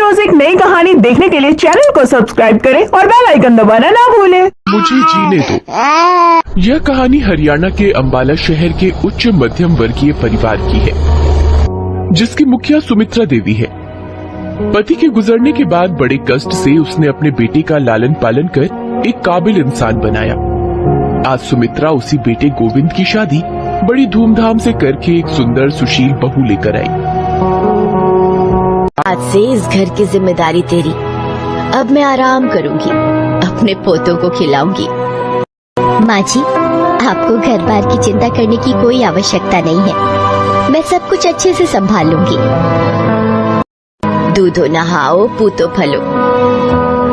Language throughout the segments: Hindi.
रोज एक नई कहानी देखने के लिए चैनल को सब्सक्राइब करें और बेल आइकन दबाना ना भूलें। मुझे जीने दो। यह कहानी हरियाणा के अंबाला शहर के उच्च मध्यम वर्गीय परिवार की है, जिसकी मुखिया सुमित्रा देवी है। पति के गुजरने के बाद बड़े कष्ट से उसने अपने बेटे का लालन पालन कर एक काबिल इंसान बनाया। आज सुमित्रा उसी बेटे गोविंद की शादी बड़ी धूमधाम से करके एक सुंदर सुशील बहू लेकर आई। आज से इस घर की जिम्मेदारी तेरी। अब मैं आराम करूंगी, अपने पोतों को खिलाऊंगी। माँ जी, आपको घर बार की चिंता करने की कोई आवश्यकता नहीं है। मैं सब कुछ अच्छे से संभाल लूंगी। दूधो नहाओ, पूतो फलो।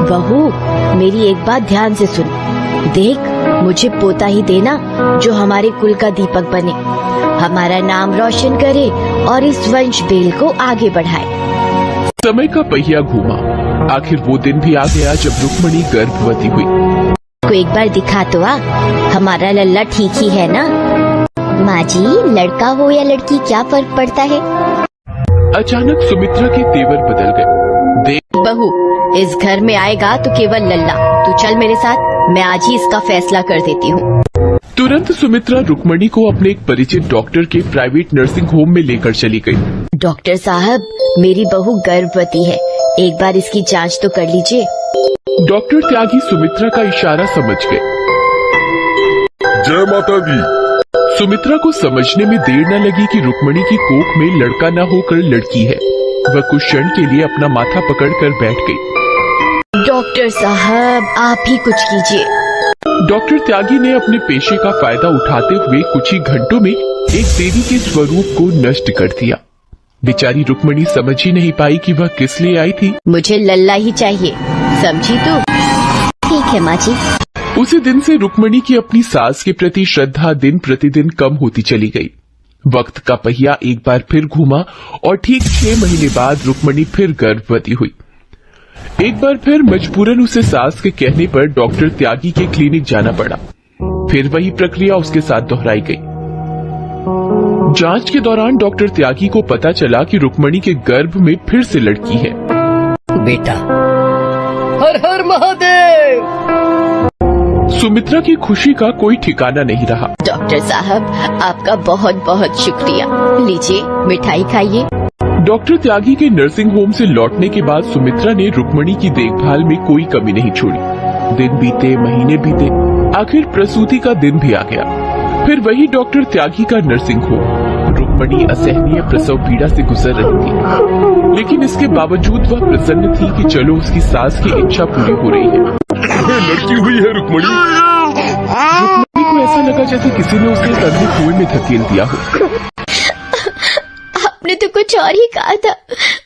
बहू, मेरी एक बात ध्यान से सुन। देख, मुझे पोता ही देना जो हमारे कुल का दीपक बने, हमारा नाम रोशन करे और इस वंश बेल को आगे बढ़ाए। समय का पहिया घूमा। आखिर वो दिन भी आ गया जब रुक्मणी गर्भवती हुई। को एक बार दिखा तो आ, हमारा लल्ला ठीक ही है ना? माँ जी, लड़का हो या लड़की क्या फर्क पड़ता है? अचानक सुमित्रा के तेवर बदल गए। देख बहू, इस घर में आएगा तो केवल लल्ला। तू चल मेरे साथ, मैं आज ही इसका फैसला कर देती हूँ। तुरंत सुमित्रा रुक्मणी को अपने एक परिचित डॉक्टर के प्राइवेट नर्सिंग होम में लेकर चली गई। डॉक्टर साहब, मेरी बहू गर्भवती है, एक बार इसकी जांच तो कर लीजिए। डॉक्टर त्यागी सुमित्रा का इशारा समझ गए। जय माता दी। सुमित्रा को समझने में देर न लगी कि रुक्मणी की कोख में लड़का न होकर लड़की है। वह कुछ क्षण के लिए अपना माथा पकड़कर बैठ गई। डॉक्टर साहब, आप ही कुछ कीजिए। डॉक्टर त्यागी ने अपने पेशे का फायदा उठाते हुए कुछ ही घंटों में एक देवी के स्वरूप को नष्ट कर दिया। बेचारी रुक्मणी समझ ही नहीं पाई कि वह किस लिए आई थी। मुझे लल्ला ही चाहिए, समझी तू? ठीक है माँ जी। उसी दिन से रुक्मणी की अपनी सास के प्रति श्रद्धा दिन प्रतिदिन कम होती चली गई। वक्त का पहिया एक बार फिर घूमा और ठीक 6 महीने बाद रुक्मणी फिर गर्भवती हुई। एक बार फिर मजबूरन उसे सास के कहने पर डॉक्टर त्यागी के क्लिनिक जाना पड़ा। फिर वही प्रक्रिया उसके साथ दोहराई गई। जांच के दौरान डॉक्टर त्यागी को पता चला कि रुक्मणी के गर्भ में फिर से लड़की है। बेटा, हर हर महादेव। सुमित्रा की खुशी का कोई ठिकाना नहीं रहा। डॉक्टर साहब, आपका बहुत बहुत शुक्रिया। लीजिए, मिठाई खाइए। डॉक्टर त्यागी के नर्सिंग होम से लौटने के बाद सुमित्रा ने रुक्मणी की देखभाल में कोई कमी नहीं छोड़ी। दिन बीते, महीने बीते, आखिर प्रसूति का दिन भी आ गया। फिर वही डॉक्टर त्यागी का नर्सिंग होम। रुक्मणी असहनीय प्रसव पीड़ा से गुजर रही थी, लेकिन इसके बावजूद वह प्रसन्न थी कि चलो उसकी सास की इच्छा पूरी हो रही है। लड़की हुई है रुक्मणी। रुक्मणी को ऐसा लगा जैसे किसी ने उसे तगड़े कुएं में धकेल दिया हो। आपने तो कुछ और ही कहा था,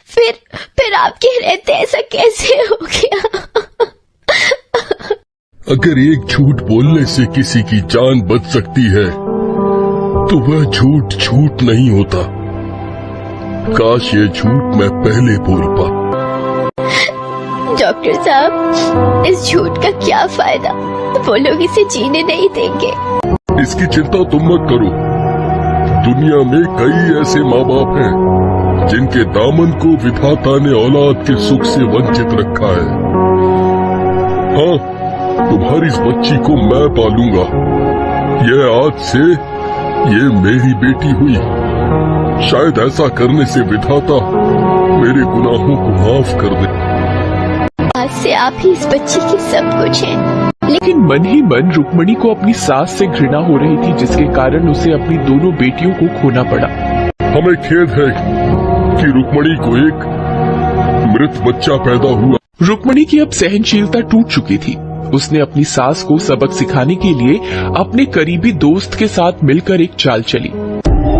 फिर आपके रहते ऐसा कैसे हो गया? अगर एक झूठ बोलने से किसी की जान बच सकती है तो वह झूठ झूठ नहीं होता। काश ये झूठ मैं पहले बोल पा। डॉक्टर साहब, इस झूठ का क्या फायदा? वो लोग इसे जीने नहीं देंगे। इसकी चिंता तुम मत करो। दुनिया में कई ऐसे माँ बाप हैं जिनके दामन को विधाता ने औलाद के सुख से वंचित रखा है। हाँ, तुम्हारी इस बच्ची को मैं पालूंगा। यह आज से ये मेरी बेटी हुई। शायद ऐसा करने से विधाता मेरे गुनाहों को माफ कर दे। आज से आप ही इस बच्ची की सब कुछ हैं। लेकिन मन ही मन रुक्मणी को अपनी सास से घृणा हो रही थी, जिसके कारण उसे अपनी दोनों बेटियों को खोना पड़ा। हमें खेद है कि रुक्मणी को एक मृत बच्चा पैदा हुआ। रुक्मणी की अब सहनशीलता टूट चुकी थी। उसने अपनी सास को सबक सिखाने के लिए अपने करीबी दोस्त के साथ मिलकर एक चाल चली।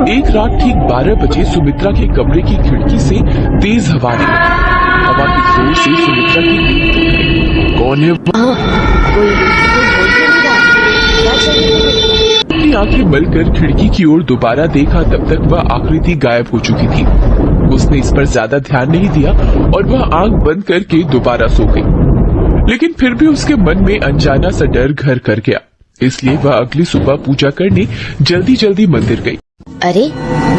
एक रात ठीक 12 बजे सुमित्रा के कमरे की खिड़की से तेज हवा आने लगी। हवा के जोर से सुमित्रा की नींद टूट गई। कौन है? अपनी आंखें मलकर खिड़की की ओर दोबारा देखा, तब तक वह आकृति गायब हो चुकी थी। उसने इस पर ज्यादा ध्यान नहीं दिया और वह आंख बंद करके दोबारा सो गई। लेकिन फिर भी उसके मन में अनजाना सा डर घर कर गया, इसलिए वह अगली सुबह पूजा करने जल्दी जल्दी मंदिर गई। अरे,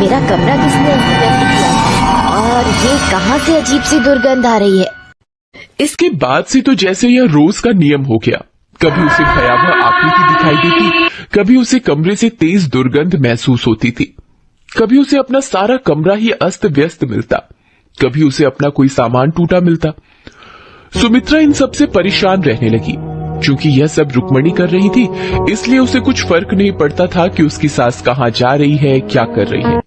मेरा कमरा किसने व्यस्त किया? और ये कहाँ से अजीब सी दुर्गंध आ रही है? इसके बाद से तो जैसे यह रोज का नियम हो गया। कभी उसे भयावह आकृति दिखाई देती, कभी उसे कमरे से तेज दुर्गंध महसूस होती थी, कभी उसे अपना सारा कमरा ही अस्त व्यस्त मिलता, कभी उसे अपना कोई सामान टूटा मिलता। सुमित्रा इन सब से परेशान रहने लगी। चूंकि यह सब रुक्मणी कर रही थी, इसलिए उसे कुछ फर्क नहीं पड़ता था कि उसकी सास कहाँ जा रही है, क्या कर रही है।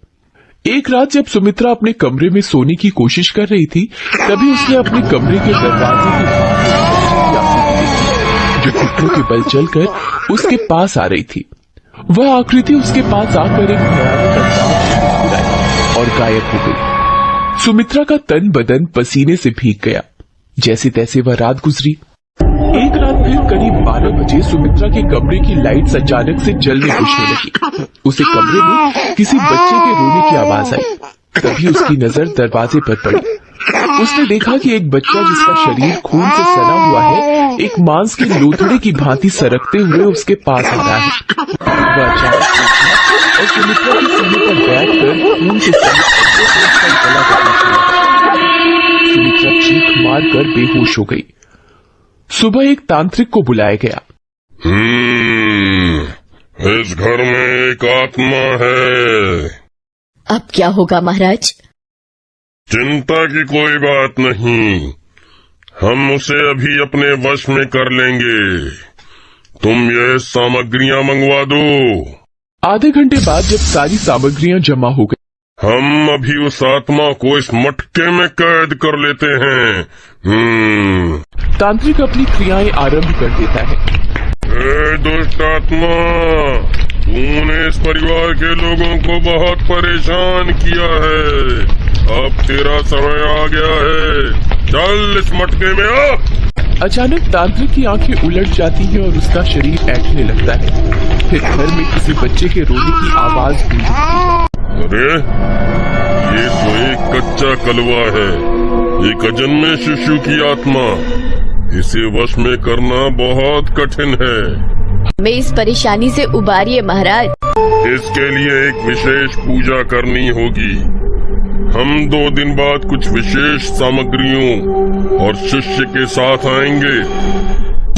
एक रात जब सुमित्रा अपने कमरे में सोने की कोशिश कर रही थी, तभी उसने अपने कमरे के दरवाजे के पास एक बच्ची की आकृति देखी, जो घुटनों के बल चलकर उसके पास आ रही थी। वह आकृति उसके पास आकर एक भयानक अंदाज में मुस्कुराई और गायब हो गई। सुमित्रा का तन बदन पसीने से भीग गया। जैसे तैसे वह रात गुजरी। एक रात फिर करीब 12 बजे सुमित्रा के कमरे की लाइट्स अचानक से जलने बुझने लगी। उसे कमरे में किसी बच्चे के रोने की आवाज आई। तभी उसकी नजर दरवाजे पर पड़ी। उसने देखा कि एक बच्चा जिसका शरीर खून से सना हुआ है, एक मांस के लोथड़े की भांति सरकते हुए उसके पास आ रहा है। वह अचानक उठा और सुमित्रा के सीने पर बैठकर खून से उसका गला दबाने लगा। सुमित्रा चीख मारकर बेहोश हो गई। सुबह एक तांत्रिक को बुलाया गया। इस घर में एक आत्मा है। अब क्या होगा महाराज? चिंता की कोई बात नहीं, हम उसे अभी अपने वश में कर लेंगे। तुम ये सामग्रियां मंगवा दो। आधे घंटे बाद जब सारी सामग्रियां जमा हो गई, हम अभी उस आत्मा को इस मटके में कैद कर लेते हैं। तांत्रिक अपनी क्रियाएं आरंभ कर देता है। ए दुष्ट आत्मा, तूने इस परिवार के लोगों को बहुत परेशान किया है। अब तेरा समय आ गया है, चल इस मटके में आ। अचानक तांत्रिक की आंखें उलट जाती हैं और उसका शरीर ऐंठने लगता है। फिर घर में किसी बच्चे के रोने की आवाज गूंजती है। अरे ये तो एक कच्चा कलवा है, एक अजन्मे शिशु की आत्मा। इसे वश में करना बहुत कठिन है। हमें इस परेशानी से उबारिए महाराज। इसके लिए एक विशेष पूजा करनी होगी। हम 2 दिन बाद कुछ विशेष सामग्रियों और शिष्य के साथ आएंगे।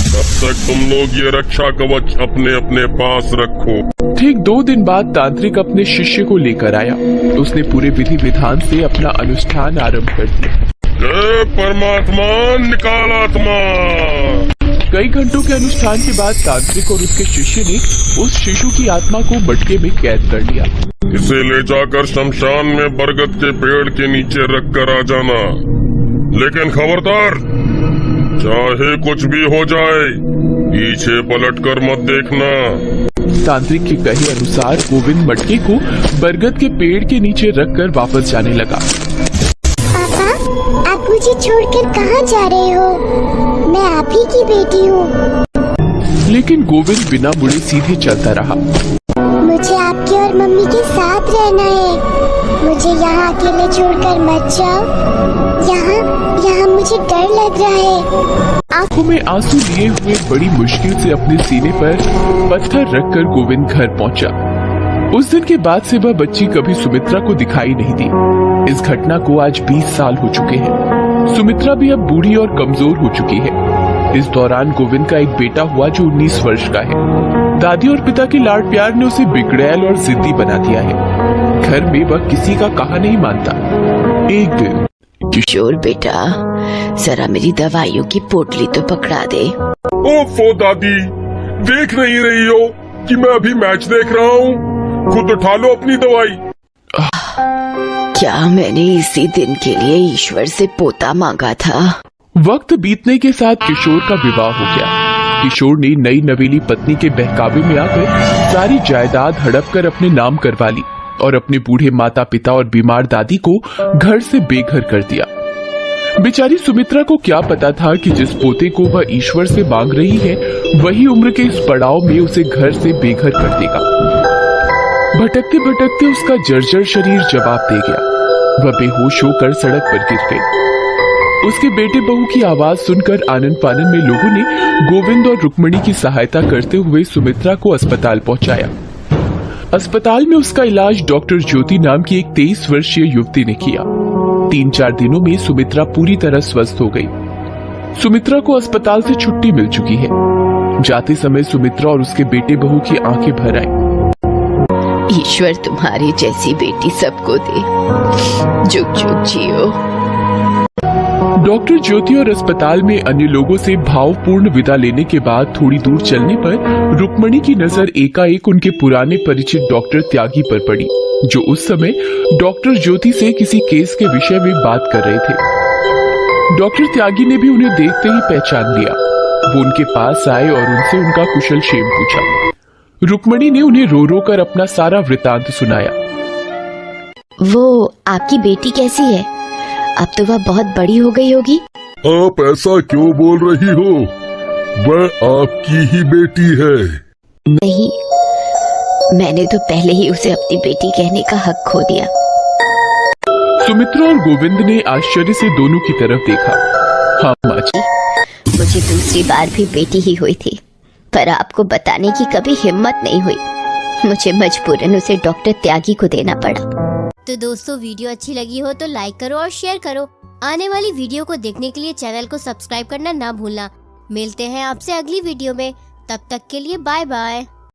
तब तक तुम लोग ये रक्षा कवच अपने अपने पास रखो। ठीक 2 दिन बाद तांत्रिक अपने शिष्य को लेकर आया। उसने पूरे विधि विधान से अपना अनुष्ठान आरंभ कर दिया। जय परमात्मा, निकाल आत्मा। कई घंटों के अनुष्ठान के बाद तांत्रिक और उसके शिष्य ने उस शिशु की आत्मा को मटके में कैद कर लिया। इसे ले जाकर शमशान में बरगद के पेड़ के नीचे रख कर आ जाना। लेकिन खबरदार, चाहे कुछ भी हो जाए, पीछे पलट कर मत देखना। तांत्रिक के कहे अनुसार गोविंद मटके को बरगद के पेड़ के नीचे रखकर वापस जाने लगा। पापा, आप मुझे छोड़कर कहाँ जा रहे हो? मैं आप ही की बेटी हूँ। लेकिन गोविंद बिना मुड़े सीधे चलता रहा। मुझे आपके और मम्मी के साथ रहना है। मुझे यहाँ अकेले छोड़कर मत जाओ। यहाँ मुझे डर लग रहा है। आंखों में आंसू लिए हुए बड़ी मुश्किल से अपने सीने पर पत्थर रखकर गोविंद घर पहुंचा। उस दिन के बाद से वह बच्ची कभी सुमित्रा को दिखाई नहीं दी। इस घटना को आज 20 साल हो चुके हैं। सुमित्रा भी अब बूढ़ी और कमजोर हो चुकी है। इस दौरान गोविंद का एक बेटा हुआ जो 19 वर्ष का है। दादी और पिता के लाड प्यार ने उसे बिगड़ैल और जिद्दी बना दिया है। घर में वह किसी का कहा नहीं मानता। एक दिन, किशोर बेटा, जरा मेरी दवाइयों की पोटली तो पकड़ा दे। ओफो दादी, देख नहीं रही हो कि मैं अभी मैच देख रहा हूँ? खुद उठा लो अपनी दवाई। क्या मैंने इसी दिन के लिए ईश्वर से पोता मांगा था? वक्त बीतने के साथ किशोर का विवाह हो गया। किशोर ने नई नवेली पत्नी के बहकावे में आकर सारी जायदाद हड़प कर अपने नाम करवा ली और अपने बूढ़े माता पिता और बीमार दादी को घर से बेघर कर दिया। बेचारी सुमित्रा को क्या पता था कि जिस पोते को वह ईश्वर से मांग रही है, वही उम्र के इस पड़ाव में उसे घर से बेघर कर देगा। भटकते भटकते उसका जर्जर शरीर जवाब दे गया। वह बेहोश होकर सड़क पर गिर गई। उसके बेटे बहू की आवाज सुनकर आनन फानन में लोगों ने गोविंद और रुक्मणी की सहायता करते हुए सुमित्रा को अस्पताल पहुंचाया। अस्पताल में उसका इलाज डॉक्टर ज्योति नाम की एक 23 वर्षीय युवती ने किया। 3-4 दिनों में सुमित्रा पूरी तरह स्वस्थ हो गई। सुमित्रा को अस्पताल से छुट्टी मिल चुकी है। जाते समय सुमित्रा और उसके बेटे बहू की आंखें भर आई। ईश्वर तुम्हारी जैसी बेटी सबको दे, जुग जुग जियो। डॉक्टर ज्योति और अस्पताल में अन्य लोगों से भावपूर्ण विदा लेने के बाद थोड़ी दूर चलने पर रुक्मणी की नजर एकाएक उनके पुराने परिचित डॉक्टर त्यागी पर पड़ी, जो उस समय डॉक्टर ज्योति से किसी केस के विषय में बात कर रहे थे। डॉक्टर त्यागी ने भी उन्हें देखते ही पहचान लिया। वो उनके पास आए और उनसे उनका कुशल क्षेम पूछा। रुक्मणी ने उन्हें रो रो कर अपना सारा वृतांत सुनाया। वो आपकी बेटी कैसी है? अब तो वह बहुत बड़ी हो गई होगी। आप ऐसा क्यों बोल रही हो? वह आपकी ही बेटी है। नहीं, मैंने तो पहले ही उसे अपनी बेटी कहने का हक खो दिया। सुमित्रा और गोविंद ने आश्चर्य से दोनों की तरफ देखा। हाँ माँ जी, मुझे दूसरी बार भी बेटी ही हुई थी, पर आपको बताने की कभी हिम्मत नहीं हुई। मुझे मजबूरन उसे डॉक्टर त्यागी को देना पड़ा। तो दोस्तों, वीडियो अच्छी लगी हो तो लाइक करो और शेयर करो। आने वाली वीडियो को देखने के लिए चैनल को सब्सक्राइब करना ना भूलना। मिलते हैं आपसे अगली वीडियो में, तब तक के लिए बाय बाय।